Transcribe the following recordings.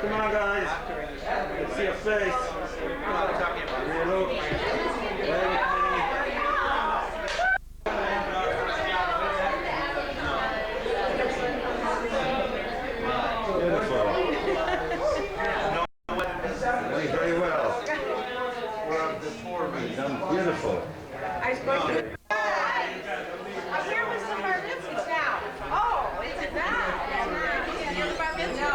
Come on, guys. Let's see your face. Give me a look. Wave at me. Beautiful. Doing very well. Done beautiful. I spoke to where was the Bar Mitzvah now? Oh, it's a now. You're the Bar Mitzvah.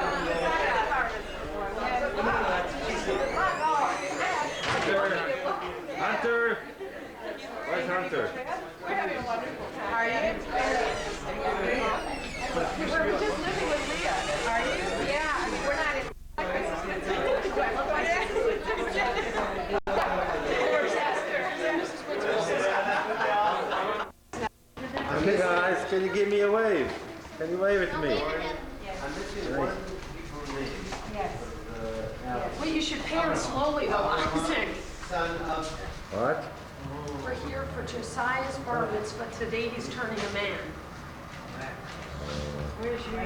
Hunter! Where's Hunter? We're having a wonderful time. Are you? We're just living with Leah. Are you? Yeah. I mean, we're not in. Okay, guys, can you give me a wave? Can you wave at me? Yes. Well, you should pan slowly, though, Isaac. What? We're here for Josiah's Bar Mitzvah. Today he's turning a man. Where's your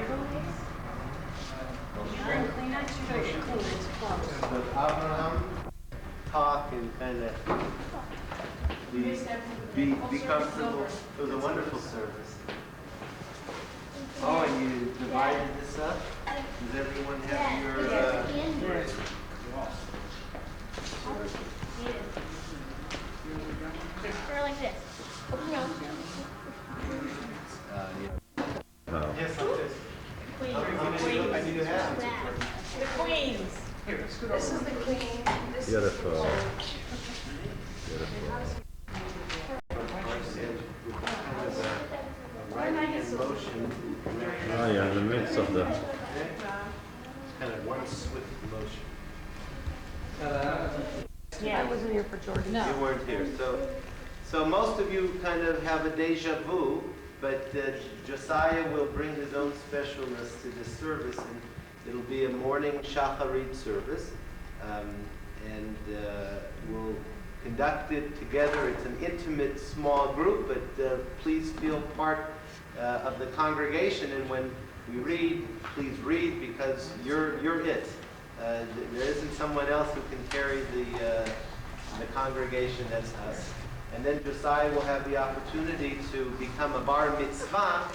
Bring Kleenex? You gotta get Kleenex close. But Abraham talk and kind of be comfortable. It was a wonderful service. Oh, and you divided this up? Does everyone have your... like this. No. Yes, like this. How many do you have? The Queens. This is the Queen. This Beautiful. is the Beautiful. Oh, you're in the midst of the... Kind of one swift motion. Yeah, I wasn't here for Jordan. You weren't here. So most of you kind of have a deja vu, but Josiah will bring his own specialness to this service, and it'll be a morning shacharit service, and we'll conduct it together. It's an intimate small group, but please feel part of the congregation, and when we read, please read, because you're it. There isn't someone else who can carry the congregation as us. And then Josiah will have the opportunity to become a Bar Mitzvah,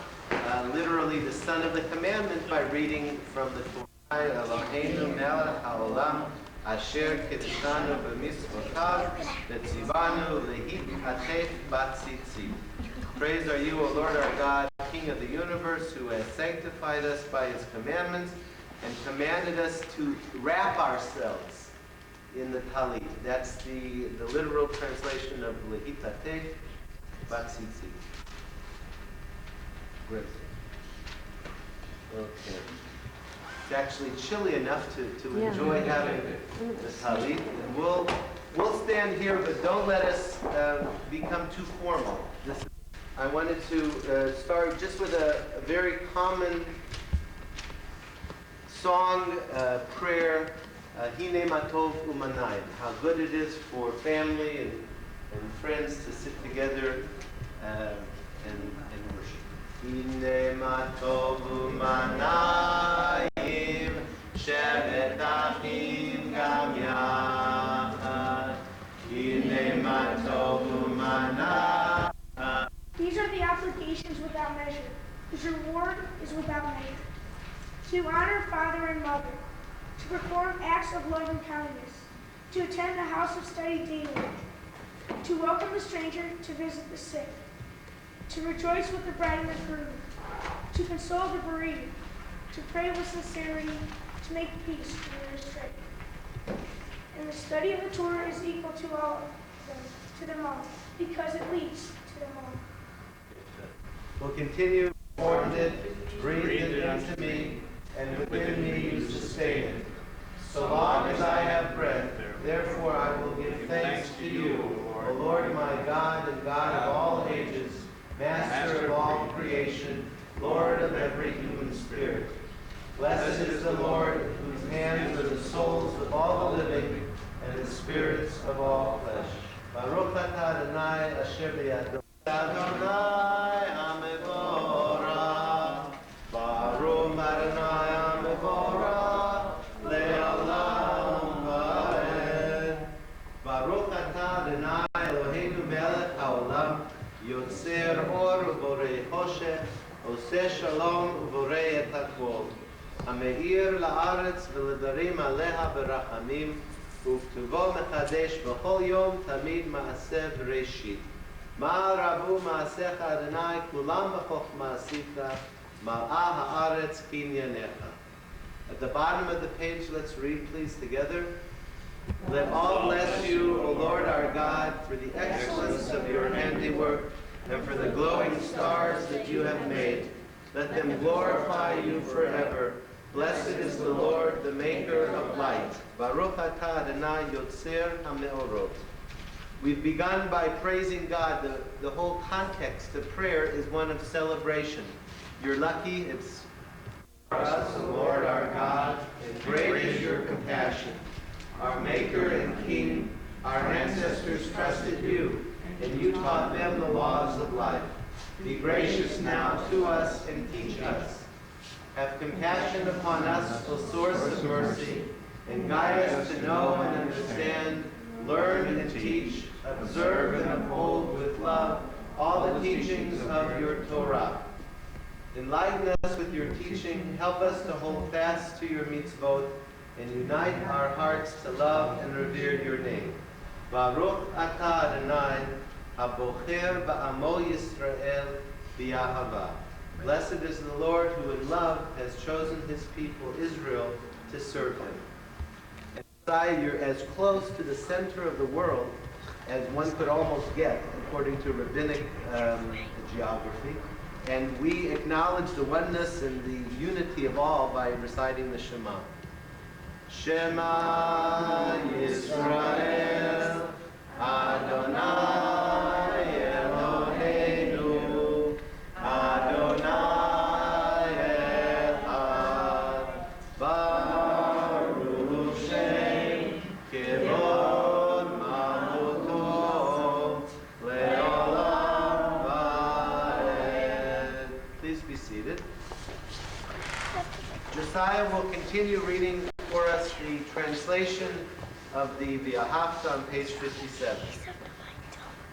literally the son of the commandment, by reading from the Torah. Eloheinu melech haolam asher kiddushanu b'mitzvotav v'tzivanu lehitchatef batzitzit. Praise are you, O Lord our God, King of the universe, who has sanctified us by his commandments and commanded us to wrap ourselves in the talit. That's the literal translation of lehitatef batzitzit. Great. Okay. It's actually chilly enough to enjoy having the talit. And we'll stand here, but don't let us become too formal. I wanted to start just with a very common song, prayer, Hine Matov Umanayim, how good it is for family and friends to sit together and worship. Hine Matov Umanayim, Shevet Achim Gam Yachad. Hine Matov Umanayim. These are the obligations without measure, whose reward is without measure. To honor father and mother, to perform acts of love and kindness, to attend the house of study daily, to welcome the stranger, to visit the sick, to rejoice with the bride and the groom, to console the bereaved, to pray with sincerity, to make peace to the astray. And the study of the Torah is equal to all of them, to them all, because it leads to them all. Will continue, formed it, breathed it into me, and within me you sustain it. So long as I have breath, therefore I will give thanks to you, O Lord my God and God of all ages, Master of all creation, Lord of every human spirit. Blessed is the Lord, whose hands are the souls of all the living and the spirits of all flesh. Baruch atah Adonai asher b'yado. Adonai HaMevorach, Baruch Adonai HaMevorach, המאיר לארץ ולדרים עליה ברחמים, וכתובו מחדש בכל יום תמיד מעשה בראשית. מה רבו מעשיך אדוני, כולם בחוכמה עשית, מלאה הארץ קנייניך. At the bottom of the page, let's read please together. Let all bless you, O Lord our God, for the excellence of your handiwork and for the glowing stars that you have made. Let them glorify you forever. Blessed is the Lord, the maker of light. Baruch atah Adonai Yotzer HaMeorot. We've begun by praising God. The whole context of prayer is one of celebration. You're lucky. It's for us, O Lord our God, and great is your compassion. Our Maker and King, our ancestors trusted you, and you taught them the laws of life. Be gracious now to us and teach us. Have compassion upon us, O source of mercy, and guide us to know and understand, learn and teach, observe and uphold with love all the teachings of your Torah. Enlighten us with your teaching, help us to hold fast to your mitzvot, and unite our hearts to love and revere your name. Baruch atah Adonai, habocher ba'amo Yisrael b'yahava. Blessed is the Lord who in love has chosen his people Israel to serve him. And Josiah, you're as close to the center of the world as one could almost get, according to rabbinic geography. And we acknowledge the oneness and the unity of all by reciting the Shema. Shema Yisrael, Adonai Eloheinu, Adonai Echad, Baruch Shem Kivod Malchuto, Leolam Vaed. Please be seated. Josiah will continue reading for us the translation of the V'ahavta on page 57.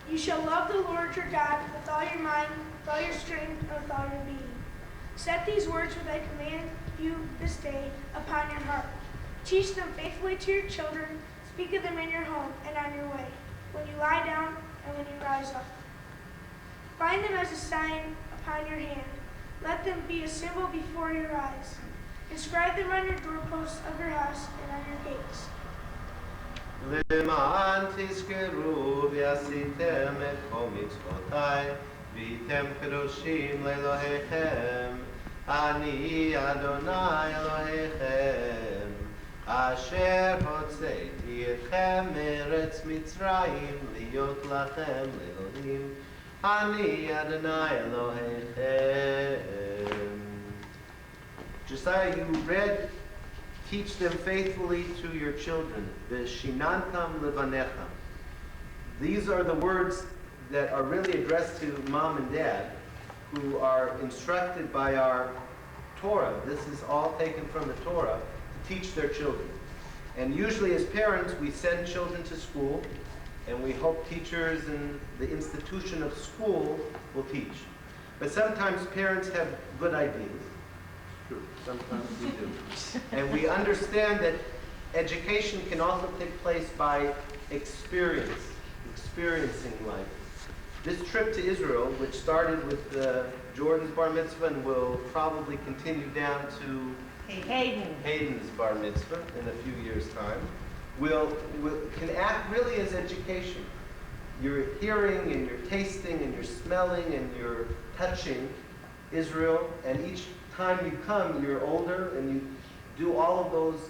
You shall love the Lord your God with all your mind, with all your strength, and with all your being. Set these words which I command you this day upon your heart. Teach them faithfully to your children. Speak of them in your home and on your way, when you lie down and when you rise up. Bind them as a sign upon your hand. Let them be a symbol before your eyes. Inscribe them on your doorposts of your house and on your gates. למען תזכרו ועשיתם את כל מצוותיי, והייתם קדושים לאלוהיכם. אני אדוני אלוהיכם, אשר הוצאתי אתכם מארץ מצרים, להיות לכם לאלוהים. אני אדוני אלוהיכם. Josiah, you read, teach them faithfully to your children. V'shinantam levanecha. These are the words that are really addressed to mom and dad, who are instructed by our Torah. This is all taken from the Torah to teach their children. And usually as parents, we send children to school, and we hope teachers in the institution of school will teach. But sometimes parents have good ideas. True. Sometimes we do. And we understand that education can also take place by experiencing life. This trip to Israel, which started with Jordan's Bar Mitzvah and will probably continue down to Hayden's Bar Mitzvah in a few years' time, can act really as education. You're hearing and you're tasting and you're smelling and you're touching Israel, and each time you come, you're older and you do all of those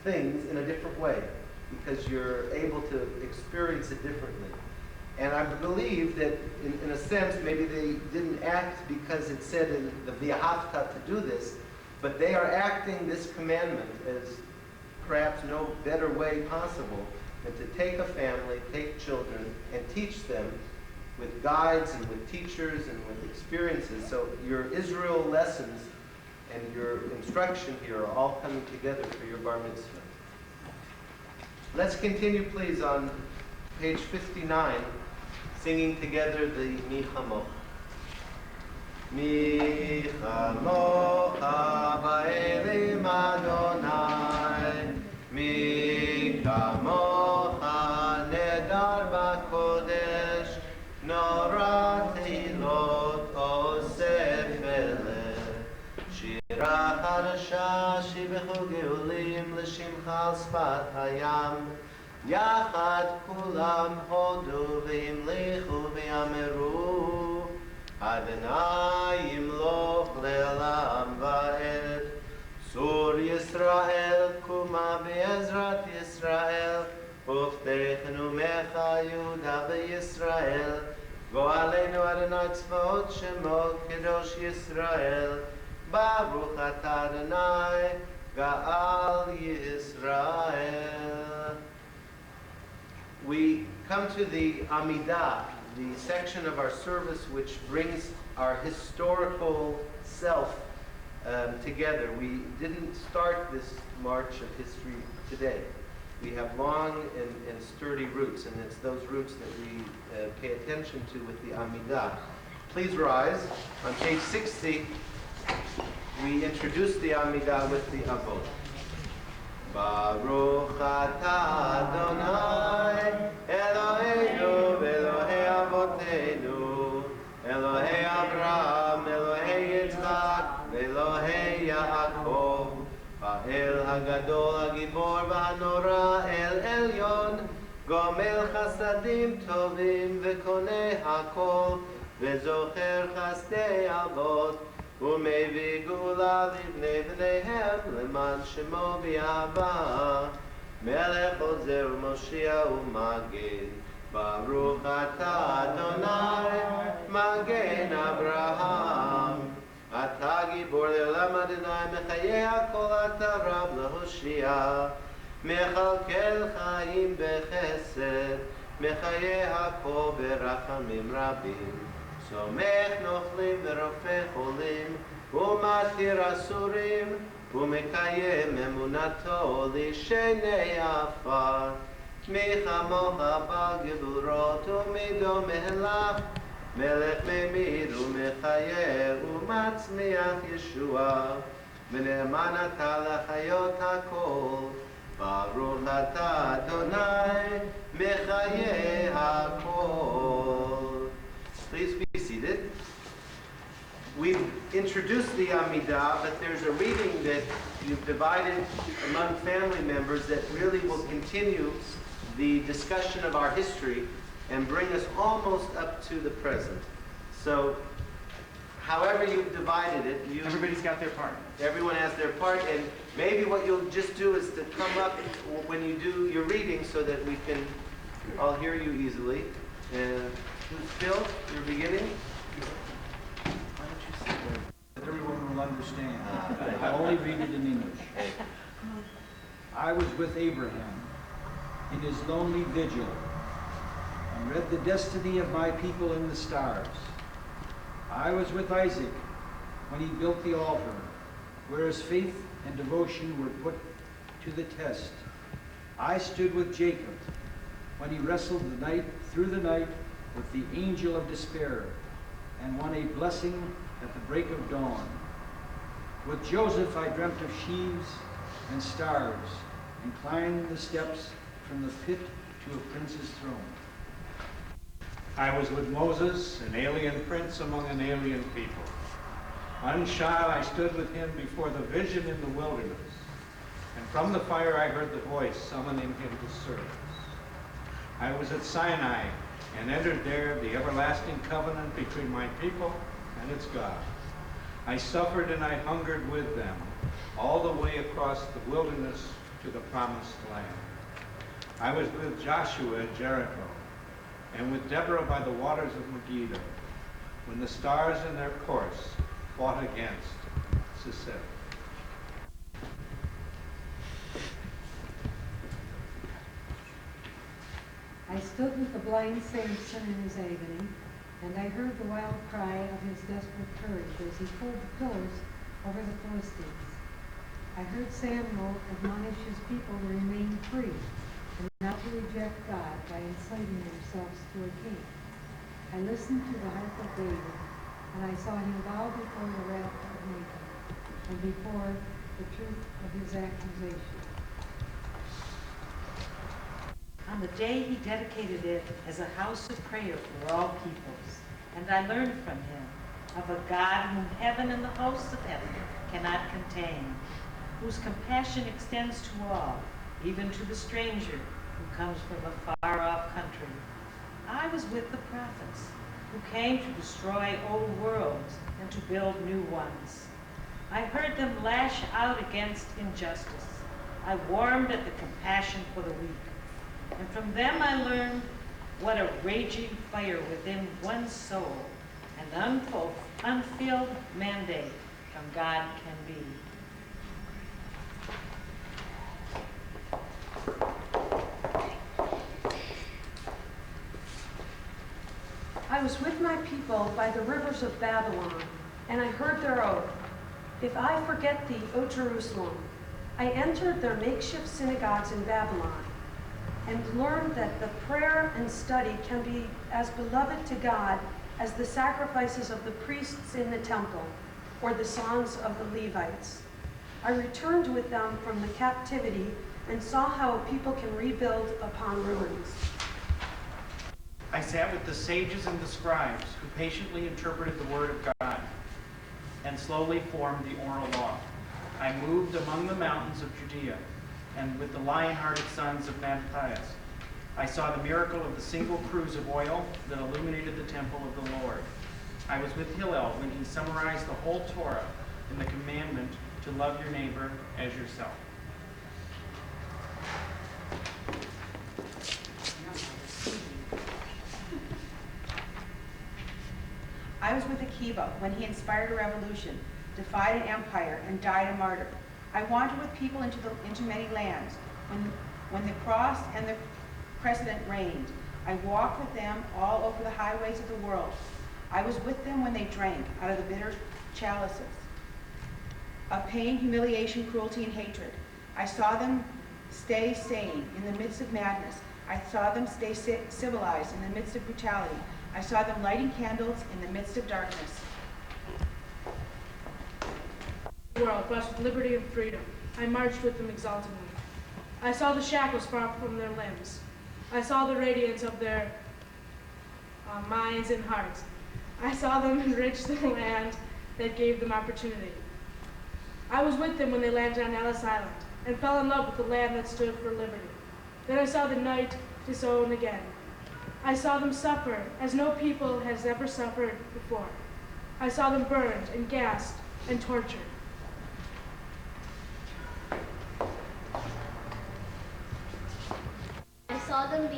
things in a different way because you're able to experience it differently. And I believe that in a sense, maybe they didn't act because it said in the V'ahavta to do this, but they are acting this commandment as perhaps no better way possible than to take a family, take children, and teach them with guides and with teachers and with experiences. So your Israel lessons and your instruction here are all coming together for your Bar Mitzvah. Let's continue, please, on page 59, singing together the Mi Chamoch. Mi Chamoch שנה חדשה שיבחו גאולים לשמחה על שפת הים. יחד כולם הודו והמליכו ויאמרו, אדוני ימלוך לעולם ועד. צור ישראל קומה בעזרת ישראל, ופתח נאומך יהודה בישראל. גואלנו אדוני צבאות שמו קדוש ישראל. ברוך אתה אדוני גאל ישראל. We come to the Amidah, the section of our service which brings our historical self together. We didn't start this march of history today. We have long and sturdy roots, and it's those roots that we pay attention to with the Amidah. Please rise. On page 60, we introduce the Amidah with the Avot. Baruch atah Adonai Eloheinu Elohei Avoteinu Elohei Abraham Elohei Yitzchak Elohei Yaakov Ha'el Hagadol Hagibor V'Hanora El Elyon Gomel Chasadim Tovim V'Koneh Hakol V'Zocher Chasdei Avot ומביא גאולה לבני בניהם למען שמו באהבה. מלך עוזר ומושיע ומגן, ברוך אתה אדוני מגן אברהם. אתה גיבור לעולם אדוני, מחיי הכל אתה רב להושיע. מכלכל חיים בחסד, מחיי הכל ברחמים רבים. סומך נוכלים ורופא חולים, ומתיר אסורים, ומקיים אמונתו לשני עפר. מי כמוך בגבורות ומידו מהלך, מלך ממיר ומחיה ומצמיח ישועה, ונאמן אתה לחיות הכל. ברוך אתה אדוני מחיי הכל. Please be seated. We've introduced the Amidah, but there's a reading that you've divided among family members that really will continue the discussion of our history and bring us almost up to the present. So, however you've divided it, Everybody's got their part. everyone has their part, and maybe what you'll just do is to come up when you do your reading so that we can all hear you easily. And Phil, you're beginning? Why don't you sit there? That everyone will understand. I'll only read it in English. I was with Abraham in his lonely vigil and read the destiny of my people in the stars. I was with Isaac when he built the altar, where his faith and devotion were put to the test. I stood with Jacob when he wrestled through the night with the angel of despair and won a blessing at the break of dawn. With Joseph I dreamt of sheaves and stars and climbed the steps from the pit to a prince's throne. I was with Moses, an alien prince among an alien people. Unshod, I stood with him before the vision in the wilderness, and from the fire I heard the voice summoning him to service. I was at Sinai and entered there the everlasting covenant between my people and its God. I suffered and I hungered with them all the way across the wilderness to the promised land. I was with Joshua at Jericho and with Deborah by the waters of Megiddo when the stars in their course fought against Sisera. I stood with the blind Samson in his agony, and I heard the wild cry of his desperate courage as he pulled the pillars over the Philistines. I heard Samuel admonish his people to remain free and not to reject God by enslaving themselves to a king. I listened to the harp of David, and I saw him bow before the wrath of Nathan and before the truth of his accusation. On the day he dedicated it as a house of prayer for all peoples, and I learned from him of a God whom heaven and the hosts of heaven cannot contain, whose compassion extends to all, even to the stranger who comes from a far-off country. I was with the prophets, who came to destroy old worlds and to build new ones. I heard them lash out against injustice. I warmed at the compassion for the weak. And from them I learned what a raging fire within one's soul, an unfilled mandate from God can be. I was with my people by the rivers of Babylon, and I heard their oath. If I forget thee, O Jerusalem, I entered their makeshift synagogues in Babylon, and learned that the prayer and study can be as beloved to God as the sacrifices of the priests in the temple, or the songs of the Levites. I returned with them from the captivity and saw how a people can rebuild upon ruins. I sat with the sages and the scribes who patiently interpreted the word of God and slowly formed the oral law. I moved among the mountains of Judea and with the lion-hearted sons of Matthias. I saw the miracle of the single cruse of oil that illuminated the temple of the Lord. I was with Hillel when he summarized the whole Torah in the commandment to love your neighbor as yourself. I was with Akiva when he inspired a revolution, defied an empire, and died a martyr. I wandered with people into many lands when the cross and the crescent reigned. I walked with them all over the highways of the world. I was with them when they drank out of the bitter chalices of pain, humiliation, cruelty, and hatred. I saw them stay sane in the midst of madness. I saw them stay civilized in the midst of brutality. I saw them lighting candles in the midst of darkness. World blessed with liberty and freedom, I marched with them exultingly. I saw the shackles fall from their limbs. I saw the radiance of their minds and hearts. I saw them enrich the land that gave them opportunity. I was with them when they landed on Ellis Island and fell in love with the land that stood for liberty. Then I saw the night disown again. I saw them suffer as no people has ever suffered before. I saw them burned and gassed and tortured. I saw them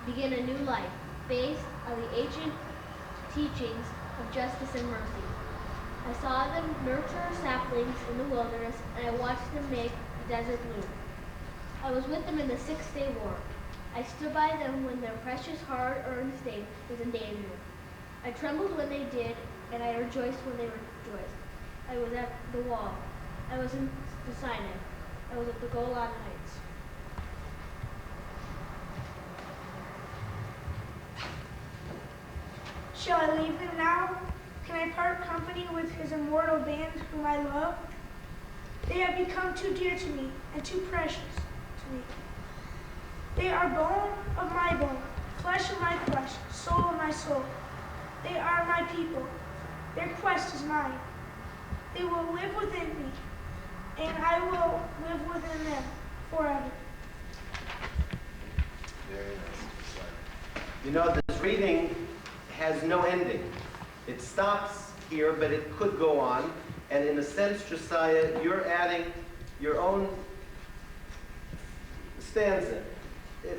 begin a new life based on the ancient teachings of justice and mercy. I saw them nurture saplings in the wilderness, and I watched them make the desert bloom. I was with them in the 6-Day War. I stood by them when their precious, hard-earned state was in danger. I trembled when they did, and I rejoiced when they rejoiced. I was at the wall. I was in the Sinai. I was at the Golan Heights. Shall I leave them now? Can I part company with his immortal band whom I love? They have become too dear to me and too precious to me. They are bone of my bone, flesh of my flesh, soul of my soul. They are my people. Their quest is mine. They will live within me, and I will live within them forever. Very nice. You know, this reading has no ending. It stops here, but it could go on. And in a sense, Josiah, you're adding your own stanza.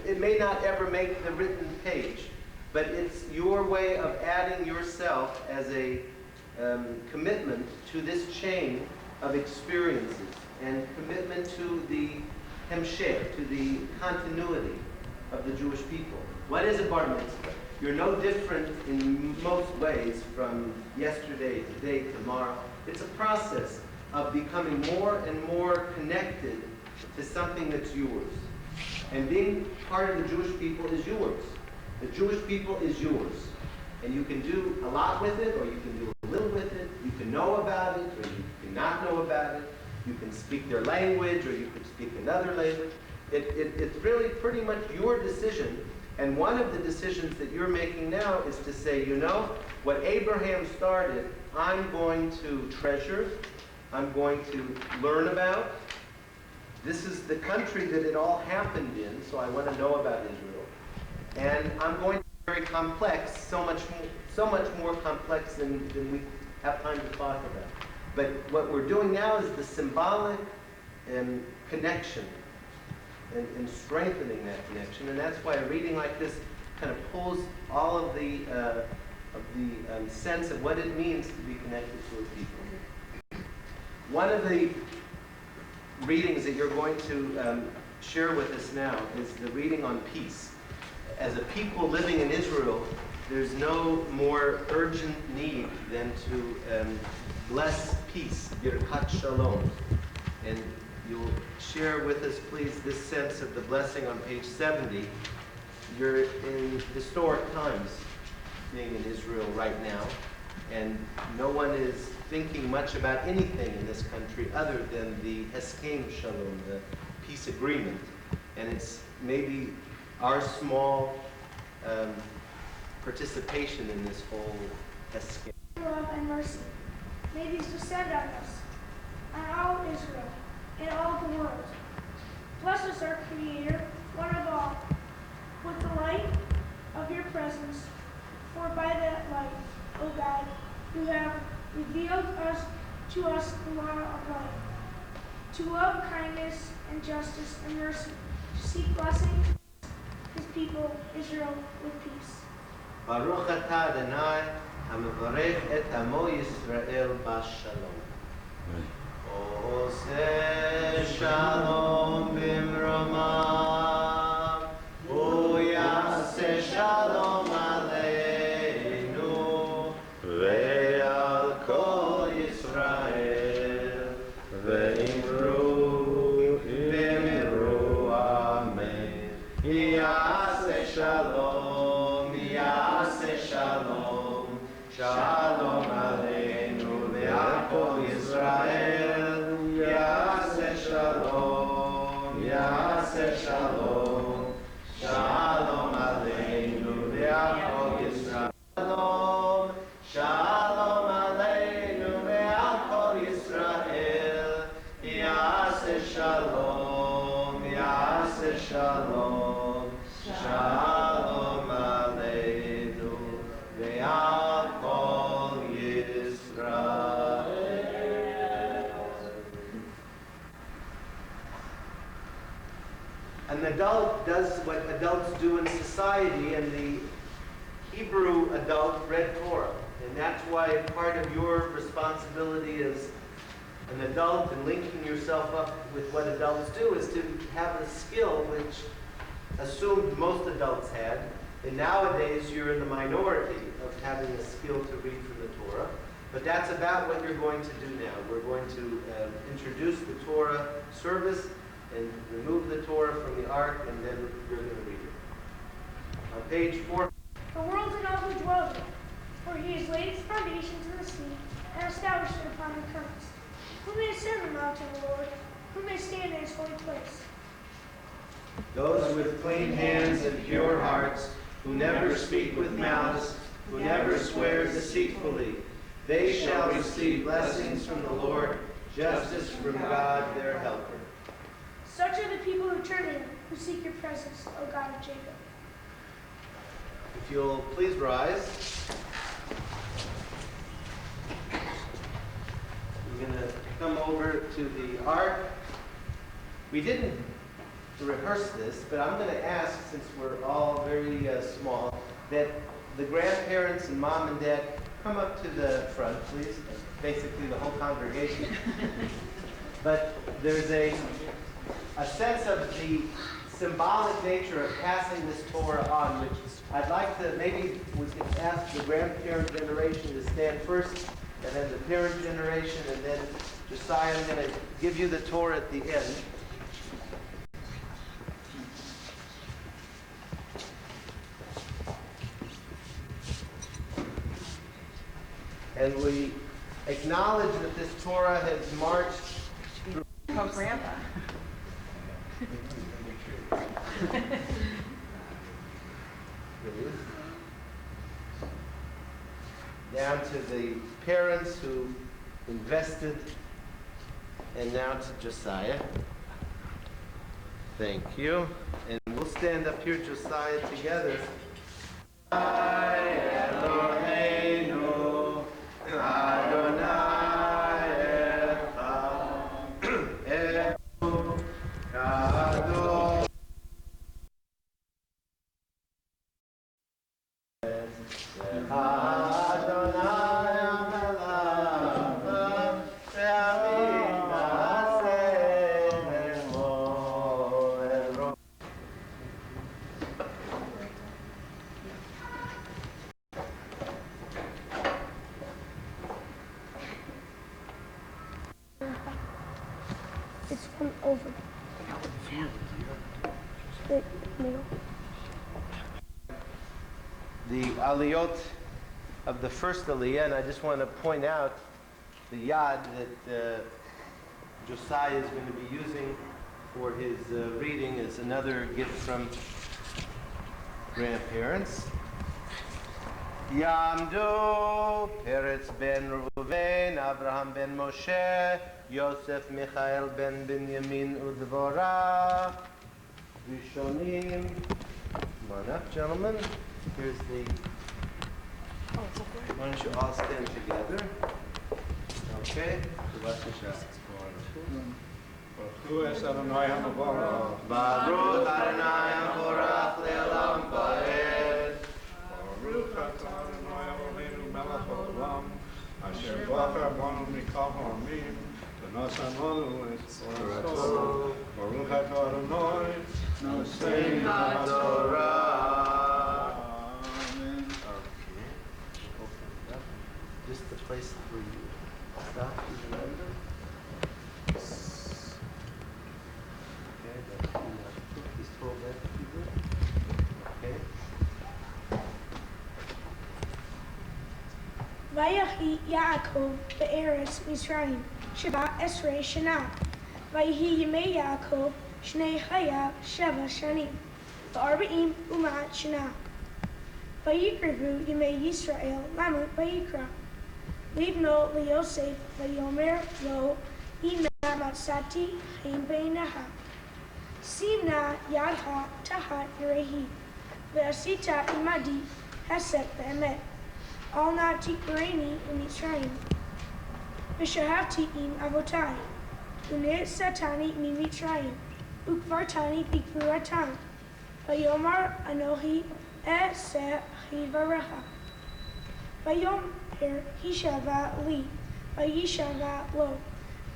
It may not ever make the written page, but it's your way of adding yourself as a commitment to this chain of experiences and commitment to the hemsheh, to the continuity of the Jewish people. What is a bar mitzvah? You're no different in most ways from yesterday, today, tomorrow. It's a process of becoming more and more connected to something that's yours. And being part of the Jewish people is yours. The Jewish people is yours. And you can do a lot with it, or you can do a little with it. You can know about it, or you can not know about it. You can speak their language, or you can speak another language. It's really pretty much your decision. And one of the decisions that you're making now is to say, you know, what Abraham started, I'm going to treasure, I'm going to learn about. This is the country that it all happened in, so I want to know about Israel. And I'm going to be very complex, so much more complex than we have time to talk about. But what we're doing now is the symbolic connection and strengthening that connection. And that's why a reading like this kind of pulls all of the sense of what it means to be connected to a people. One of the readings that you're going to share with us now is the reading on peace. As a people living in Israel, there's no more urgent need than to bless peace, Birkat Shalom. And you'll share with us, please, this sense of the blessing on page 70. You're in historic times being in Israel right now, and no one is thinking much about anything in this country other than the Heskem Shalom, the peace agreement. And it's maybe our small participation in this whole Heskem. Love and mercy, may these descend on us, on all Israel, and all the world. Bless us, our Creator, one of all, with the light of your presence, for by that light, O God, you have revealed to us the law of life, to love kindness and justice and mercy, to seek blessing his people, Israel, with peace. Baruch atah Adonai, hamavarech et amo Yisrael bashalom. Oseh shalom bimromah, uyaseh shalom aleinu, ve'al kol Yisrael, ve'imru amen. Yaseh shalom, yaseh shalom, shalom aleinu, ve'al kol Yisrael. Yaseh shalom, yaseh shalom, shalom aleinu ve'al kol Yisrael. Shalom aleinu ve'al kol Yisrael. Yaseh shalom, yaseh shalom, shalom aleinu ve'al kol Yisrael. An adult does what adults do in society, and the Hebrew adult read Torah. And that's why part of your responsibility as an adult and linking yourself up with what adults do is to have a skill which assumed most adults had. And nowadays you're in the minority of having a skill to read from the Torah. But that's about what you're going to do now. We're going to introduce the Torah service and remove the Torah from the ark, and then you're going to read it. On page 4. The world and all who dwell in it, for he has laid its foundations in the sea and established it upon the currents. Who may ascend the mountain of the Lord? Who may stand in his holy place? Those with clean hands and pure hearts, who never speak with malice, who never swear deceitfully, they shall receive blessings from the Lord, justice from God their helper. Such are the people who turn to him, who seek your presence, O God of Jacob. If you'll please rise. We're going to come over to the ark. We didn't rehearse this, but I'm going to ask, since we're all very small, that the grandparents and mom and dad come up to the front, please. Basically the whole congregation. But there's a sense of the symbolic nature of passing this Torah on, which I'd like to, maybe we could ask the grandparent generation to stand first, and then the parent generation, and then Josiah, I'm going to give you the Torah at the end. And we acknowledge that this Torah has marched through. Oh, Grandpa. Down to the parents who invested And now to Josiah. Thank you. And we'll stand up here, Josiah, together. Eloheinu, Adonai Echad, Kadosh. It's from over. The middle. The aliyot of the first aliyah, and I just want to point out the yad that Josiah is going to be using for his reading is another gift from grandparents. Yamdu Peretz ben Reuven, Abraham ben Moshe, Yosef Michael ben Binyamin Udvora, Rishonim. Come on up, gentlemen. Here's the. Why don't you all stand together? Okay. Baruch Adonai HaMavorach. Baruch Adonai HaMavorach le'olam va'ed. Baruch Adonai Eloheinu melech haolam, asher bachar banu mikol ha'amim, v'nasanonu es torato. Baruch Adonai nosein HaTorah. Amen. Okay. Open it up. Just the place where you stop, you remember? Okay, he's told that to you. Okay. Vayachi Yaakov be'eretz Mitzrayim sheva esrei shana. Vayihi yemei Yaakov shnei chayav sheva shanim v'arba'im u'ma'at shana. Vayikrevu yemei Yisrael lamut vayikra. Livno liYosef vayomer lo ina matzati chaim beinaha. Simna yadha tahat yerehi ve'asita imadi hesed ve'emet. Al na tikbareni u'mitzrayim. V'shahavti im avotai. U'ne'etzatani mi'mitzrayim. U'kvartani b'kvuratan. Vayomar anohi e'seh chivarecha. Vayomer hishava li. Vayishava lo.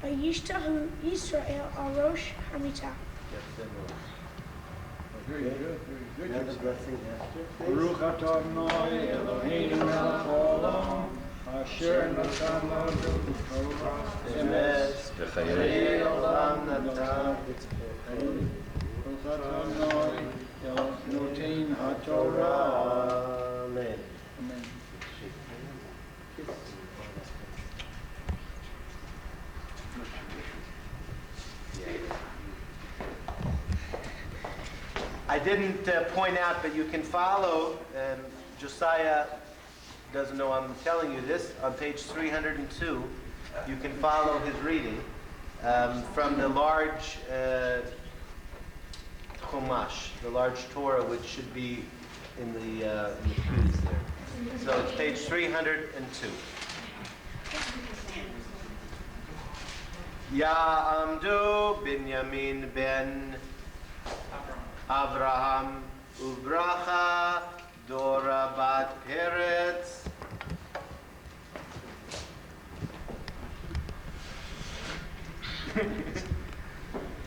Vayishtahu Yisrael al rosh hamita. Very good, very good. Now the blessing after. Baruch Adonai Eloheinu melech haolam, asher natan lanu Torah Emes, v'chayei olam natan. Baruch Adonai Eloheinu HaTorah. Amen. Amen. I didn't point out, but you can follow, Josiah doesn't know I'm telling you this, on page 302, you can follow his reading from the large Chumash, the large Torah, which should be in the pews there. So it's page 302. Ya'amdu Binyamin ben Avraham Ubracha Dora bat Peretz.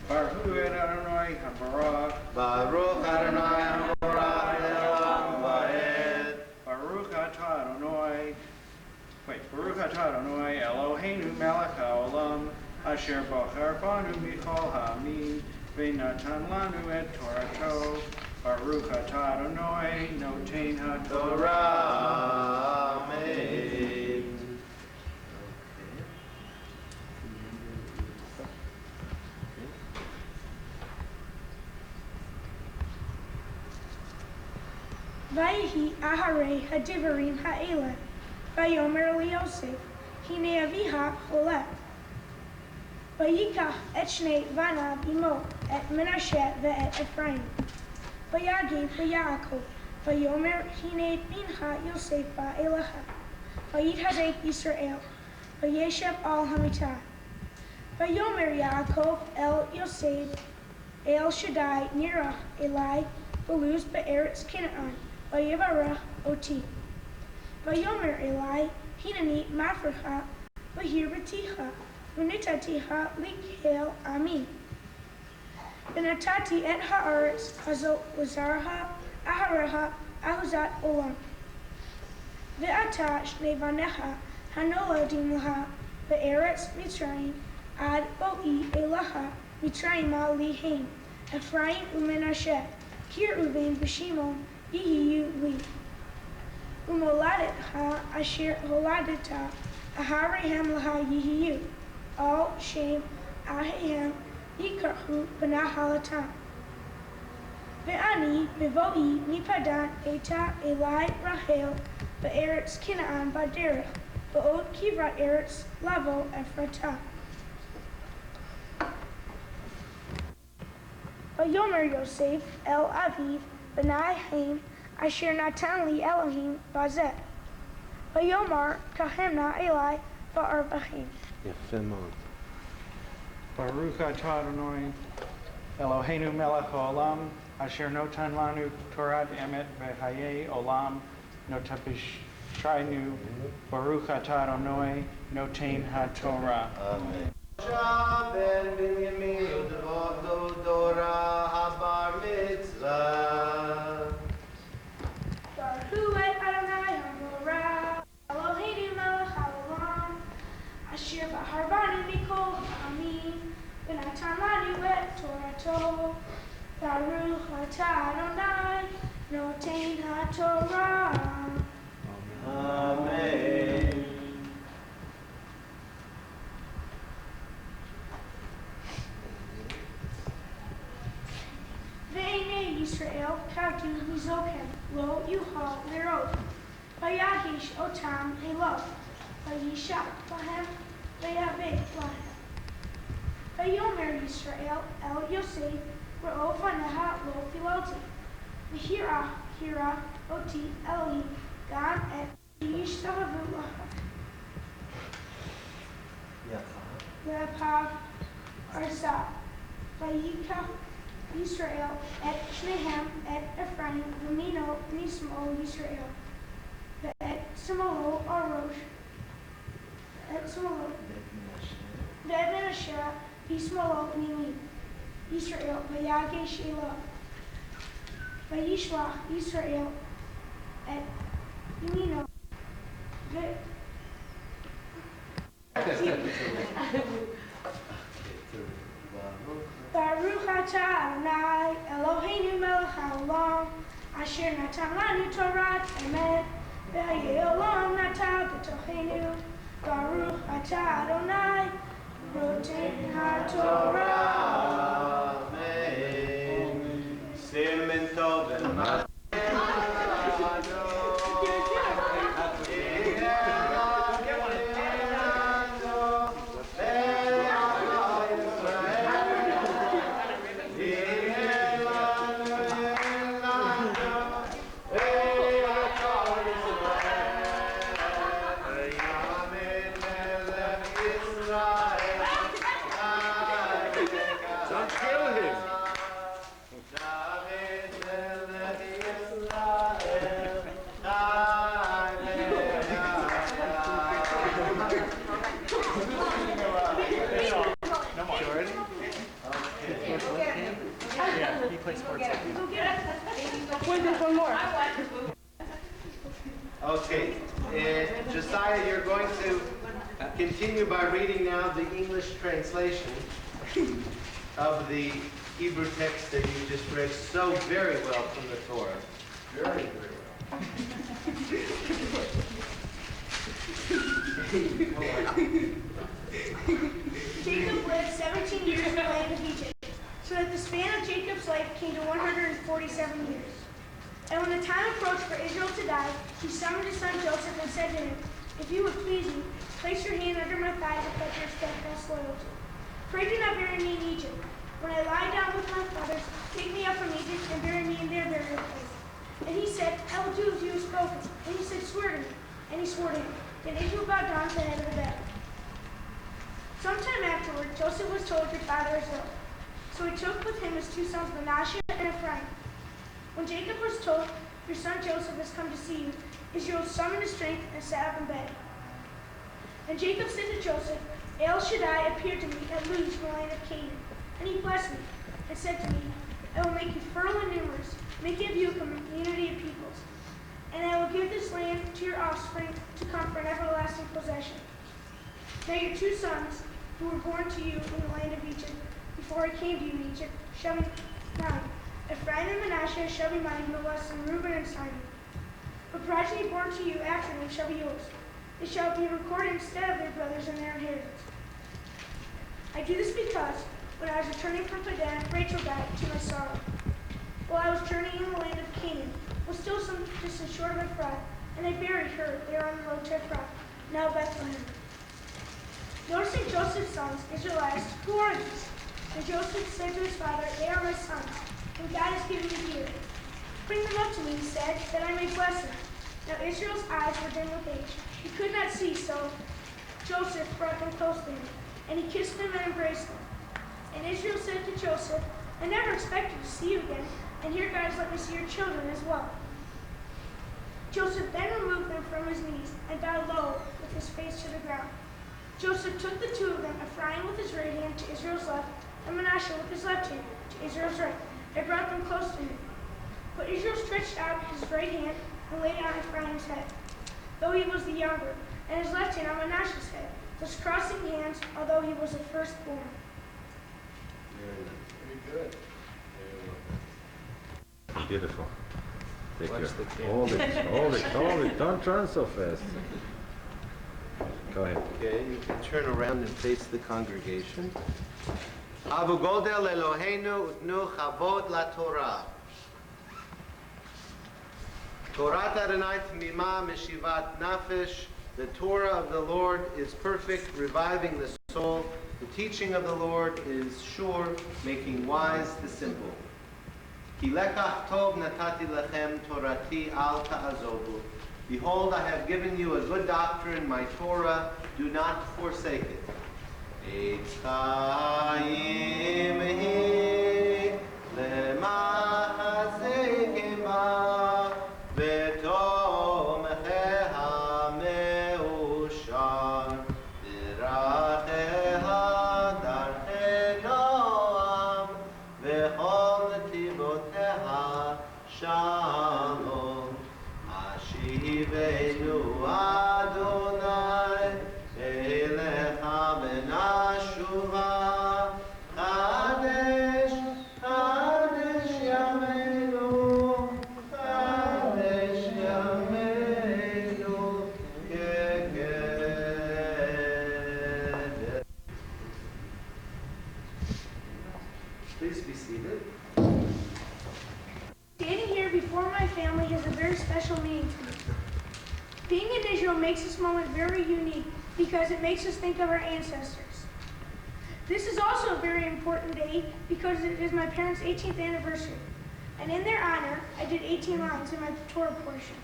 Baruch Adonai HaBarak. Baruch Adonai HaMorach le'olam va'ed. Baruch atah Adonai. Baruch atah Adonai Eloheinu melech haolam, asher bachar banu michol ha'amim, v'natan lanu et Torato. Baruch atah Adonai notein ha'Torah. Torah. Amen. Vayihi aharei hadivarim ha'eleh. Vayomer liYosef, hine aviha cholet. ויקח את שני בניו עמו, את מנשה ואת אפרים. ויגד ליעקב, ויאמר הנה בנך יוסף בא אליך. ויתהדק ישראל, וישב על המיטה. ויאמר יעקב אל יוסף, אל שדי נרח אלי ולוז בארץ כנען, ויברך אותי. ויאמר אלי, הנני מפרך, והרבתיך, ונתתיך לקהל עמי. ונתתי את הארץ הזאת לזרעך אחריך אחוזת עולם. ואתה שני בניך הנולדים לך בארץ מצרים, עד בואי אליך מצרימה לי הם, אפרים ומנשה, כי ראובן ושמעון יהיו לי. ומולדתך אשר הולדת אחריהם לך יהיו, על שם אחיהם יקראו בנחלתם. ואני בבואי מפדן אתא אלי רחל בארץ כנען בדרך, בעוד כברת ארץ לבוא אפרתה. ויאמר יוסף אל אביו, בני הם אשר נתן לי אלוהים בזה. ויאמר כהנה אלי וארבעכם. יפה מאוד. Baruch atah Adonai, Eloheinu melech haolam, asher notan lanu Torah emet v'hayei olam, notapishaynu, Baruch atah Adonai, noten haTorah. Amen. Ben Binyamin udvodo Dora Bar Mitzvah. Baruch Adonai HaMorah, Eloheinu melech haolam, asher b'harbanu mikol ha'amim, v'natan lanu et Torato. Baruch atah Adonai, noten haTorah. Amen. והנה ישראל כרתו מזוכם, לא יוכל לראות. ויגיש אותם אליו, וישק בהם, ויאבק להם. ויאמר ישראל אל יוסף, ראו פניך לא פילותי. והירא אותי אלוהים, גם את ישתחוו לך. ואפיו ארצה. ויקח ישראל את שניהם, את אפרים ומינו משמאל ישראל, ואת שמאלו הראש, ואת מנשה בשמאלו מימין, ישראל ויגש אליו, וישלח ישראל את ימינו, Baruch atah Adonai, Eloheinu melech haolam, asher natan lanu Torah emet, v'hayei olam natan b'tochenu. Baruch atah Adonai, noten haTorah. Amen. Simen Tov. Okay, Josiah, you're going to continue by reading now the English translation of the Hebrew text that you just read so very well from the Torah. Very, very Jacob lived 17 years in the land of Egypt, so that the span of Jacob's life came to 147 years. And when the time approached for Israel to die, he summoned his son Joseph and said to him, "If you would please me, place your hand under my thigh to pledge your steadfast loyalty. Pray do not bury me in Egypt. When I lie down with my fathers, take me up from Egypt and bury me in their burial place. And he said, I will do as you have spoken. And he said, swear to me. And he swore to him. Then Israel bowed down to the head of the bed. Sometime afterward, Joseph was told, your father is ill. So he took with him his 2 sons, Manasseh and Ephraim. When Jacob was told, your son Joseph has come to see you, Israel summoned his strength and sat up in bed. And Jacob said to Joseph, El Shaddai appeared to me at Luz in the land of Canaan. And he blessed me and said to me, I will make you fertile and numerous, make of you a community of peoples. And I will give this land to your offspring to come for an everlasting possession. Now your 2 sons, who were born to you in the land of Egypt, before I came to you in Egypt, shall be mine. Ephraim and Manasseh shall be mine no less than Reuben and Simon. But progeny born to you after them shall be yours. They shall be recorded instead of their brothers in their inheritance. I do this because, when I was returning from Padan, Rachel died to my sorrow. While I was journeying in the land of Canaan, was still some distance short of Ephraim, and I buried her there on the road to Ephraim, now Bethlehem. Noticing Joseph's sons, Israel asked, who are these? And Joseph said to his father, they are my sons, whom God has given me here. Bring them up to me, he said, that I may bless them. Now Israel's eyes were dim with age. He could not see, so Joseph brought them close to him, and he kissed them and embraced them. And Israel said to Joseph, I never expected to see you again, and here God has let me see your children as well. Joseph then removed them from his knees and bowed low with his face to the ground. Joseph took the 2 of them, Ephraim with his right hand to Israel's left, and Manasseh with his left hand to Israel's right, and brought them close to him. But Israel stretched out his right hand and laid it on Ephraim's head, though he was the younger, and his left hand on Manasseh's head, thus crossing hands, although he was the firstborn. Very good. Beautiful. Take Watch care. the camera. Hold it. Don't turn so fast. Go ahead. Okay, you can turn around and face the congregation. Avu Godel Eloheinu Utnu Chavod LaTorah. Torat Adonai Tmima Meshivat Nafesh. The Torah of the Lord is perfect, reviving the soul. The teaching of the Lord is sure, making wise the simple. Ki lekach tov natati lechem torati al ta'azovu. Behold, I have given you a good doctrine, my Torah, do not forsake it. Eitz chaim hi lema'aseh geba v'tomcheha me'ushar v'racheha darchei noam v'chol netivoteha shalom. Ashivenu Adonai elecha benashuva Kadesh, Kadesh Yameinu, Kadesh Yameinu Keked. Please be seated. Standing here before my family has a very special meaning to me. Being in Israel makes this moment very unique because it makes us think of our ancestors. This is also a very important day because it is my parents' 18th anniversary. And in their honor, I did 18 lines in my Torah portion.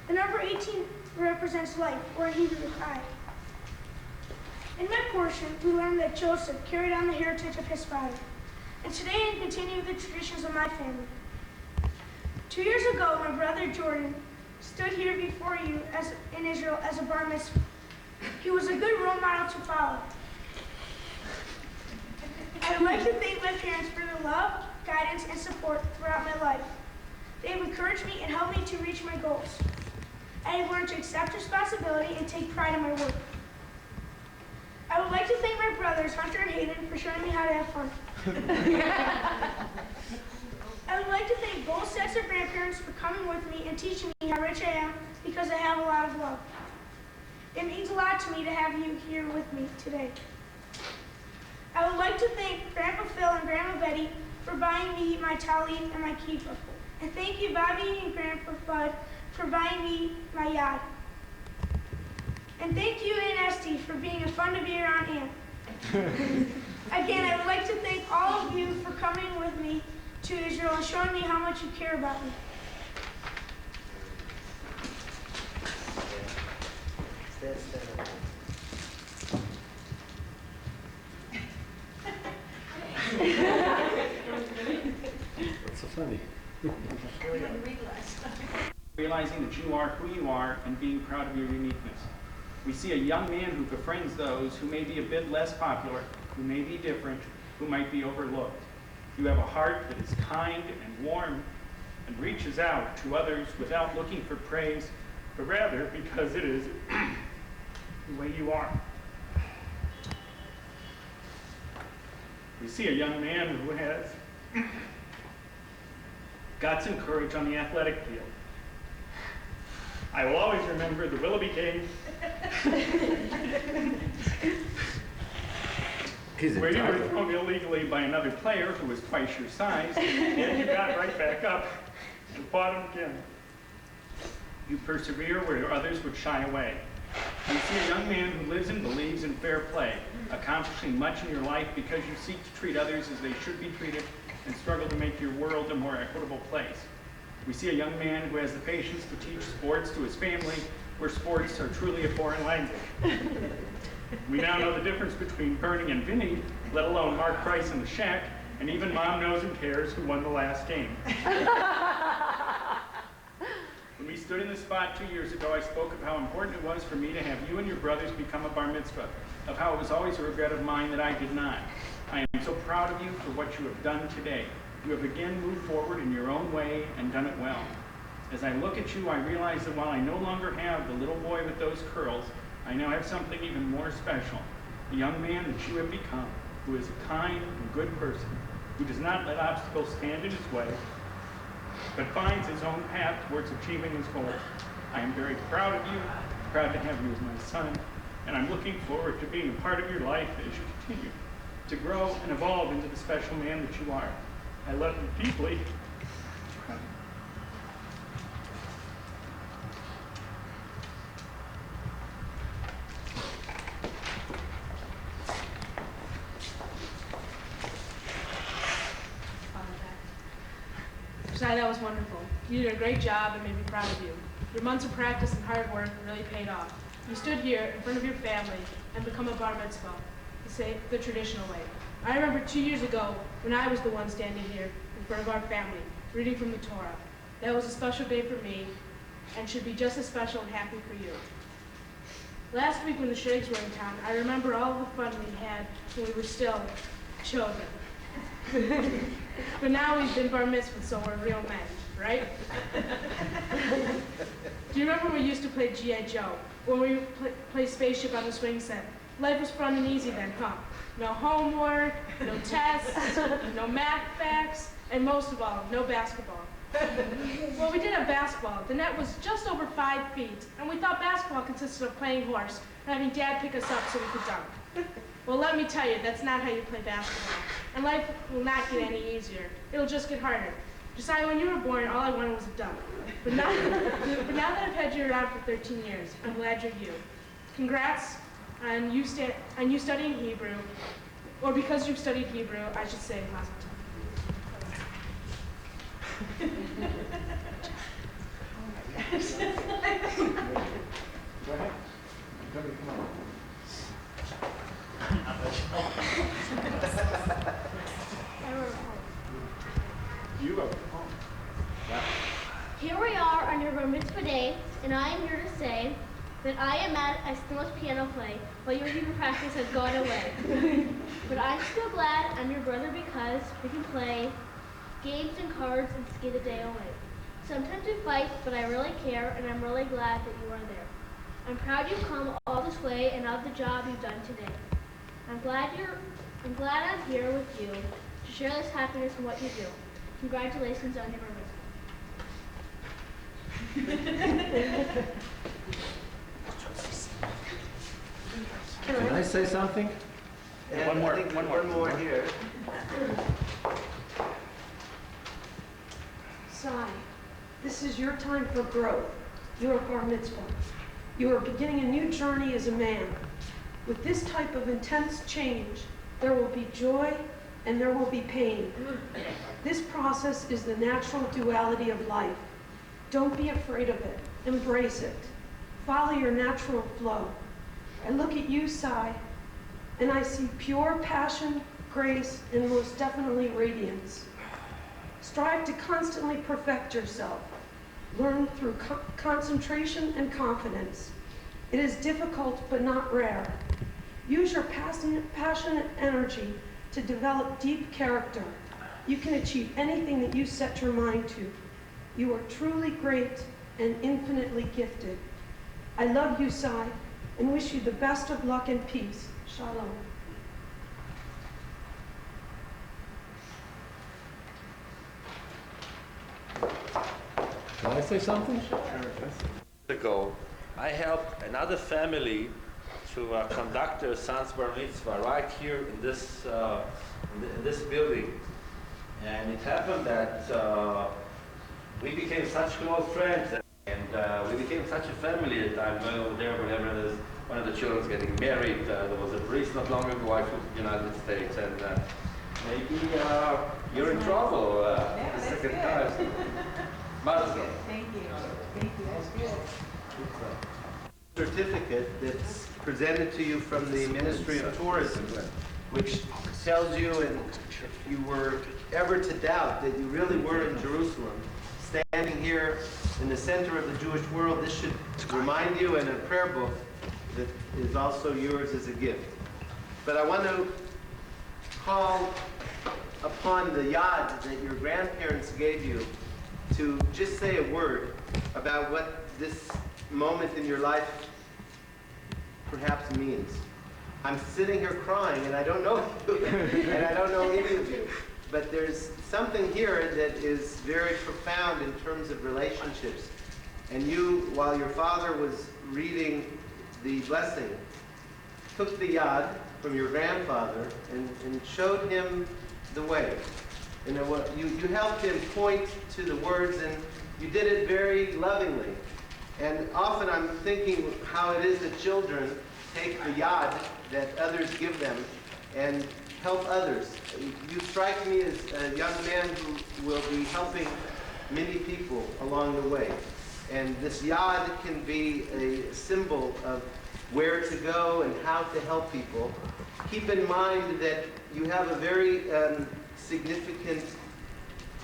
The number 18 represents life, or in Hebrew, Chai. In my portion, we learned that Joseph carried on the heritage of his father. And today I continue the traditions of my family. 2 years ago, my brother Jordan stood here before you in Israel as a Bar Mitzvah. He was a good role model to follow. I would like to thank my parents for their love, guidance, and support throughout my life. They have encouraged me and helped me to reach my goals. I have learned to accept responsibility and take pride in my work. I would like to thank my brothers, Hunter and Hayden, for showing me how to have fun. I would like to thank both sets of grandparents for coming with me and teaching me how rich I am because I have a lot of love. It means a lot to me to have you here with me today. I would like to thank Grandpa Phil and Grandma Betty for buying me my talit and my kippah. And thank you, Bobby and Grandpa Bud, for buying me my yad. And thank you, Aunt Esty, for being a fun to be around aunt. Again, I would like to thank all of you for coming with me to Israel and showing me how much you care about me. Stand. What's so funny? Realizing that you are who you are and being proud of your uniqueness. We see a young man who befriends those who may be a bit less popular, who may be different, who might be overlooked. You have a heart that is kind and warm and reaches out to others without looking for praise, but rather because it is the way you are. We see a young man who has guts and courage on the athletic field. I will always remember the Willoughby game where you were thrown illegally by another player who was twice your size, and you got right back up and fought him again. You persevere where others would shy away. You see a young man who lives and believes in fair play, accomplishing much in your life because you seek to treat others as they should be treated and struggle to make your world a more equitable place. We see a young man who has the patience to teach sports to his family, where sports are truly a foreign language. We now know the difference between Bernie and Vinny, let alone Mark Price and the Shack, and even Mom knows and cares who won the last game. When we stood in this spot 2 years ago, I spoke of how important it was for me to have you and your brothers become a bar mitzvah, of how it was always a regret of mine that I did not. I am so proud of you for what you have done today. You have again moved forward in your own way and done it well. As I look at you, I realize that while I no longer have the little boy with those curls, I now have something even more special. The young man that you have become, who is a kind and good person, who does not let obstacles stand in his way, but finds his own path towards achieving his goals. I am very proud of you, proud to have you as my son, and I'm looking forward to being a part of your life as you continue to grow and evolve into the special man that you are. I love you deeply. Josiah, that was wonderful. You did a great job and made me proud of you. Your months of practice and hard work really paid off. You stood here in front of your family and become a bar mitzvah, the traditional way. I remember 2 years ago when I was the one standing here in front of our family, reading from the Torah. That was a special day for me and should be just as special and happy for you. Last week when the Shakes were in town, I remember all the fun we had when we were still children. But now we've been bar mitzvah, so we're real men, right? Do you remember when we used to play G.I. Joe? When we play Spaceship on the swing set? Life was fun and easy then, huh? No homework, no tests, no math facts, and most of all, no basketball. Well, we did have basketball. The net was just over 5 feet, and we thought basketball consisted of playing horse and having Dad pick us up so we could dunk. Well, let me tell you, that's not how you play basketball. And life will not get any easier. It'll just get harder. Josiah, when you were born, all I wanted was a dunk. But now that I've had you around for 13 years, I'm glad you're you. Congrats on you studying Hebrew, or because you've studied Hebrew, I should say Mazel tov. Go ahead. Come on. You have a poem. Wow. Here we are on your Bar Mitzvah day, and I am here to say that I am mad I still must piano play, while your Hebrew practice has gone away. But I'm still glad I'm your brother because we can play games and cards and skate the day away. Sometimes we fight, but I really care, and I'm really glad that you are there. I'm proud you've come all this way and of the job you've done today. I'm glad I'm here with you to share this happiness and what you do. Congratulations on your Bar Mitzvah. Can I say something? And One more, I think one more. here. Sai, this is your time for growth. You're a bar mitzvah. You are beginning a new journey as a man. With this type of intense change, there will be joy and there will be pain. This process is the natural duality of life. Don't be afraid of it. Embrace it. Follow your natural flow. I look at you, Sai, and I see pure passion, grace, and most definitely radiance. Strive to constantly perfect yourself. Learn through concentration and confidence. It is difficult but not rare. Use your passionate energy to develop deep character. You can achieve anything that you set your mind to. You are truly great and infinitely gifted. I love you, Sai, and wish you the best of luck and peace. Shalom. Can I say something? Ago, I helped another family to conduct their son's Bar Mitzvah right here in this building. And it happened that we became such close friends, and we became such a family that I'm going over there whenever one of the children's getting married. There was a priest not long ago, I flew to the United States, and maybe you're in trouble the second time. Mazel. Thank you. Thank you. That's good. Certificate that's presented to you from the Ministry of Tourism, which tells you, and if you were ever to doubt that you really were in Jerusalem, standing here in the center of the Jewish world, this should remind you, in a prayer book that is also yours as a gift. But I want to call upon the yad that your grandparents gave you to just say a word about what this moment in your life perhaps means. I'm sitting here crying, and I don't know you, and I don't know any of you. But there's something here that is very profound in terms of relationships. And you, while your father was reading the blessing, took the yad from your grandfather and showed him the way. And you helped him point to the words, and you did it very lovingly. And often I'm thinking how it is that children take the yad that others give them and help others. You strike me as a young man who will be helping many people along the way. And this yad can be a symbol of where to go and how to help people. Keep in mind that you have a very significant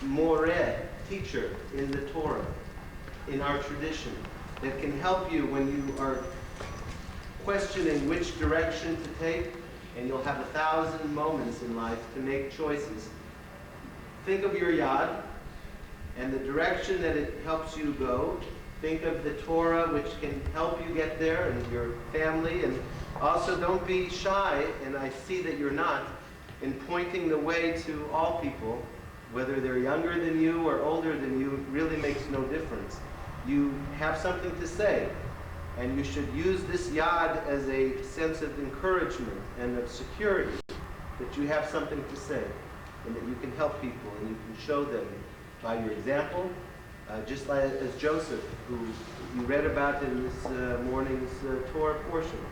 moreh, teacher in the Torah, in our tradition, that can help you when you are questioning which direction to take, and you'll have 1,000 moments in life to make choices. Think of your yad and the direction that it helps you go. Think of the Torah, which can help you get there, and your family. And also don't be shy, and I see that you're not, in pointing the way to all people, whether they're younger than you or older than you, really makes no difference. You have something to say, and you should use this yad as a sense of encouragement and of security, that you have something to say, and that you can help people, and you can show them by your example, just like as Joseph, who you read about in this morning's Torah portion,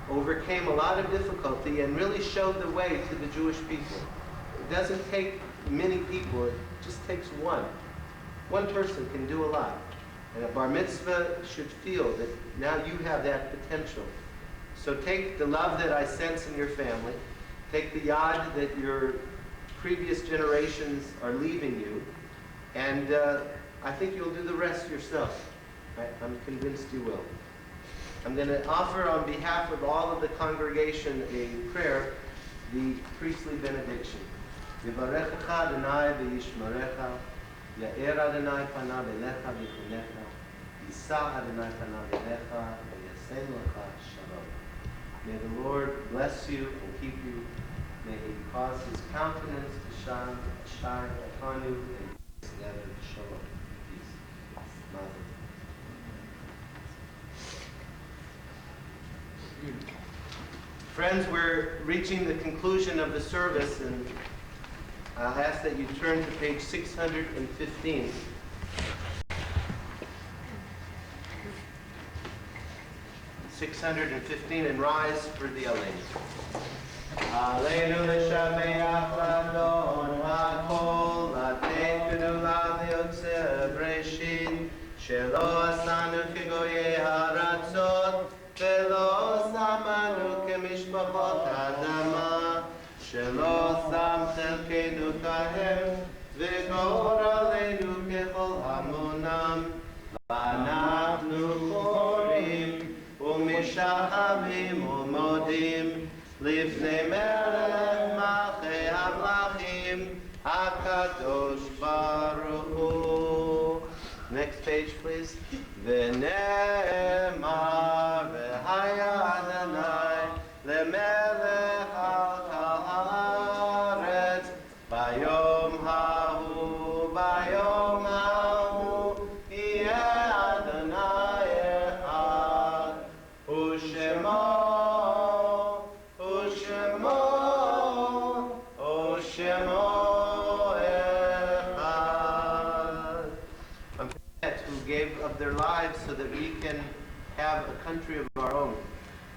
overcame a lot of difficulty and really showed the way to the Jewish people. It doesn't take many people, it just takes one. One person can do a lot. And a bar mitzvah should feel that now you have that potential. So take the love that I sense in your family, take the yad that your previous generations are leaving you, and I think you'll do the rest yourself. I'm convinced you will. I'm going to offer on behalf of all of the congregation a prayer, the priestly benediction. Yivarechecha Adonai v'yishmerecha, Ya'er Adonai panav elecha v'chunecha, Yisa Adonai panav elecha, v'yasem lecha shalom. May the Lord bless you and keep you. May He cause His countenance to shine upon you, and together shalom. Peace. Mazel. Friends, we're reaching the conclusion of the service, and I'll ask that you turn to page 615. 615, and rise for the Aleinu. Aleinu l'shameach l'adon ha'kol, l'atei gedolah v'yotzeh breshit, shelo asanu kegoyei haratzot, velo samanu kemishpachot ha'adama, shelo sam chelkeinu kahem, v'goraleinu kechol hamonam, v'anachnu chorim, ומשחווים ומודים לפני מלך מלכי המלכים הקדוש ברוך הוא. Next page please. ונאמר והיה אדוני למלך על כל הארץ ביום ההוא ביום ההוא יהיה אדוני who gave of their lives so that we can have a country of our own.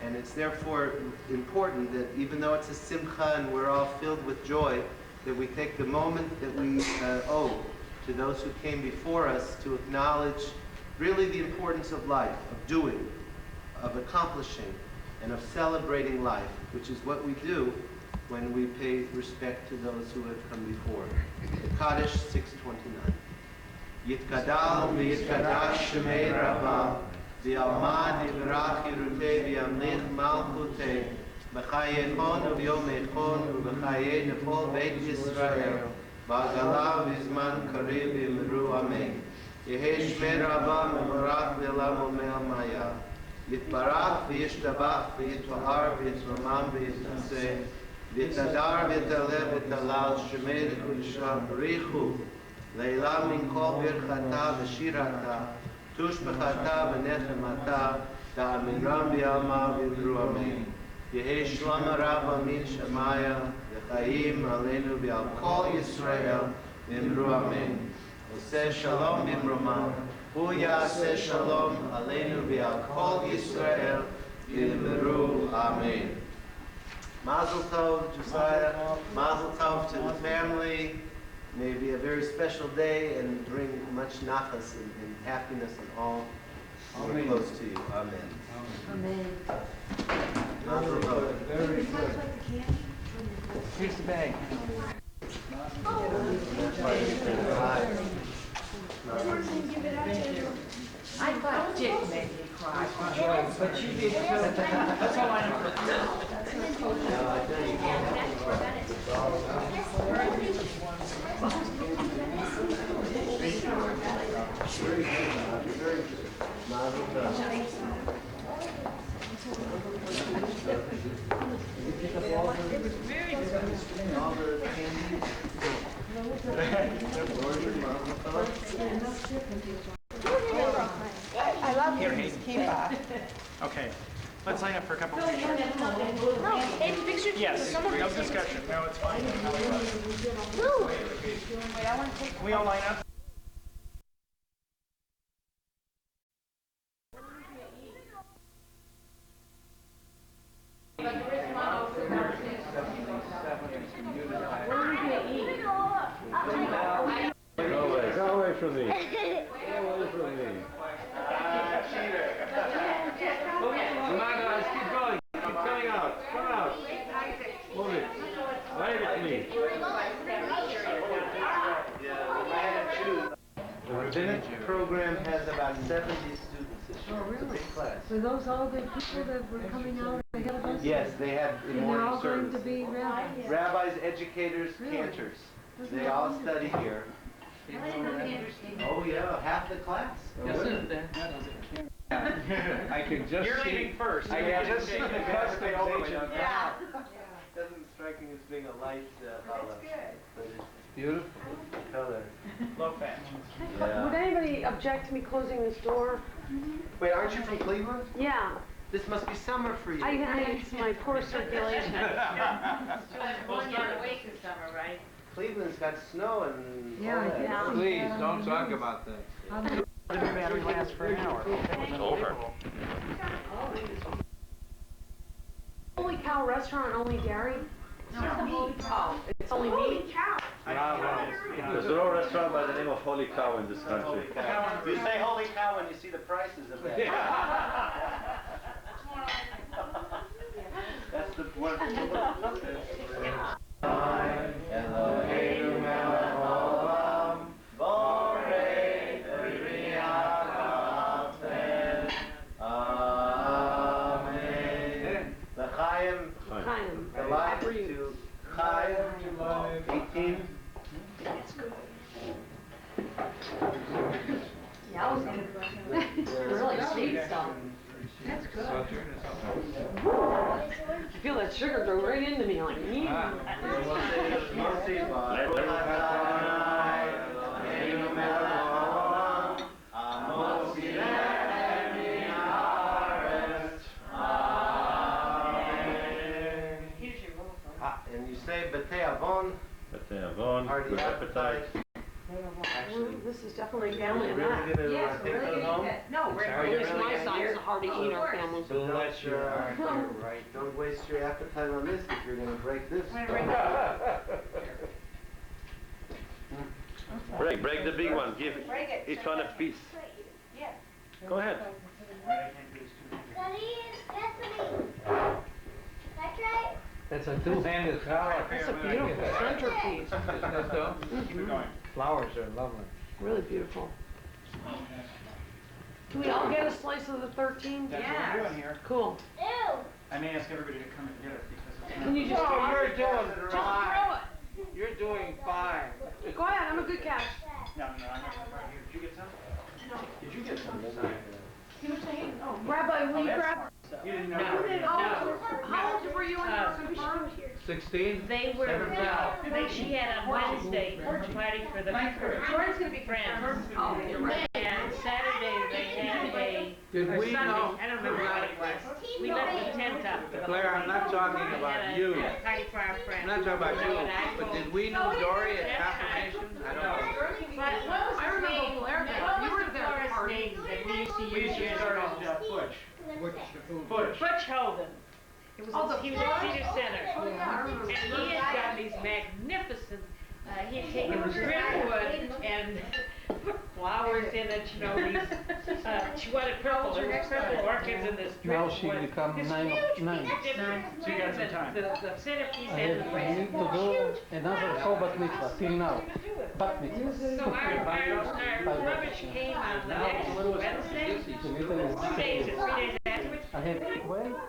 And it's therefore important that even though it's a simcha and we're all filled with joy, that we take the moment that we owe to those who came before us to acknowledge really the importance of life, of doing, of accomplishing, and of celebrating life, which is what we do when we pay respect to those who have come before. The Kaddish 629. Yitkadal v'yitkadash shemei Rabbah v'yalmad yivrach yirutei v'yamlich malchutei b'chayechon v'yomechon v'chayei nepol beit Yisrael v'agala v'zman karev v'yimru amen. Yehi shmei Rabbah mevorach v'elam omel maya יתברך וישתבח ויתבהר ויתרומם ויתנשא ויתהדר ויתעלה ויתהלל שמי לקודשא בריחו לעילה מן כל ברכתה ושירתה תושבחתה ונחמתה תאמינם ביעלמה וידברו אמן. יהי שלום הרב עמים שמיה וחיים עלינו ועל כל ישראל ואמרו אמן. עושה שלום במרומם הוא יעשה שלום עלינו ועל כל ישראל ויאמרו אמן. Mazel tov, Josiah. Mazel tov to the family. May it be a very special day and bring much nachas and happiness and all who are close to you. Amen. Amen. Mazel tov. Very good. Here's the bag. I thought Dick made me cry, but you did too. That's all I know. I love your kippah. Okay, let's line up for a couple of pictures. No, hey, pictures. Yes, no discussion. No, it's fine. Wait, I want to take. We all line up. Go away from me. Go away from me. Come on, guys, keep going. Keep coming out. Come out. Move it. Wave at me. The rabbinic program has about 70 students this year. Oh, It's a really? big class. Were those all the people that were coming out ahead of us? Yes, they have in And they're morning all going to service. be rabbis? Rabbis, educators, Really? cantors. Isn't They that all wonderful? study here. Oh yeah, half the class. I could just You're see. leaving first. I can just see the customization. Yeah. Doesn't strike me as being a light challah, but it's beautiful color. Low fat. Would anybody object to me closing this door? Wait, aren't you from Cleveland? Yeah, This must be summer for you. it's my poor circulation. One year away this summer, right? Cleveland's got snow and all Yeah, that. yeah. Please, don't talk about that. The battery lasts for an hour. Over. Holy Cow restaurant, only dairy? No, me. Oh, it's only Holy meat? cow. There's no restaurant by the name of Holy Cow in this country. You say holy cow when you see the prices of that. That's the one. L'chaim, Chaim. the life to Chaim, 18. Yeah, that was good. Really sweet stuff. That's good. I feel that sugar go right into me like, And you say B'tei Avon, hearty appetite. This is definitely family Really event. gonna take those home? No, we're. At least my side's a hearty eater family. Bless your heart, you're right. Don't waste your appetite on this if you're gonna break this. Break the big one. Give Break it. each one a piece. Yeah. Go ahead. That's a two-handed flower. That's a beautiful centerpiece. Isn't that so? Keep it going. Flowers are lovely. Really beautiful. Can we all get a slice of the 13? That's what we're doing here. Cool. I may ask everybody to come and get it because it's Can you just Oh, you're doing just fine. throw it? You're doing fine. Go ahead, I'm a good catch. No, I'm not right here. Did you get some? Did you get some? Rabbi, will you grab? You didn't know. How old were you when you were confirmed? 16? They were, 17. she had on Wednesday, a party for the Jordan's gonna be friends. Oh, you're right. And Saturday, they had Did or we Sunday, know? I don't remember what it was. We left the tent up for the Claire, I'm not talking about you. We had a party for our friends. I'm not talking about you, but did we know Dory at confirmation? I don't know. But what was I his remember name? Blair did. What You was were the there at the florist party. name that we used to We use used to years start ago? at Butch. Butch Holden. It was, Oh, the he was at Cedar Center. And he had got these magnificent, he had taken driftwood and put flowers in it, you know, these, she wanted purple, there were purple orchids in this Now she driftwood. become This nine. huge, So you got some time. the centerpiece I and the need brand. to do another 4 bat mitzvah till now. Bat So mitzvah. our rubbish came on the next Wednesday, The little is 2 days or 3 days afterwards. I have, well,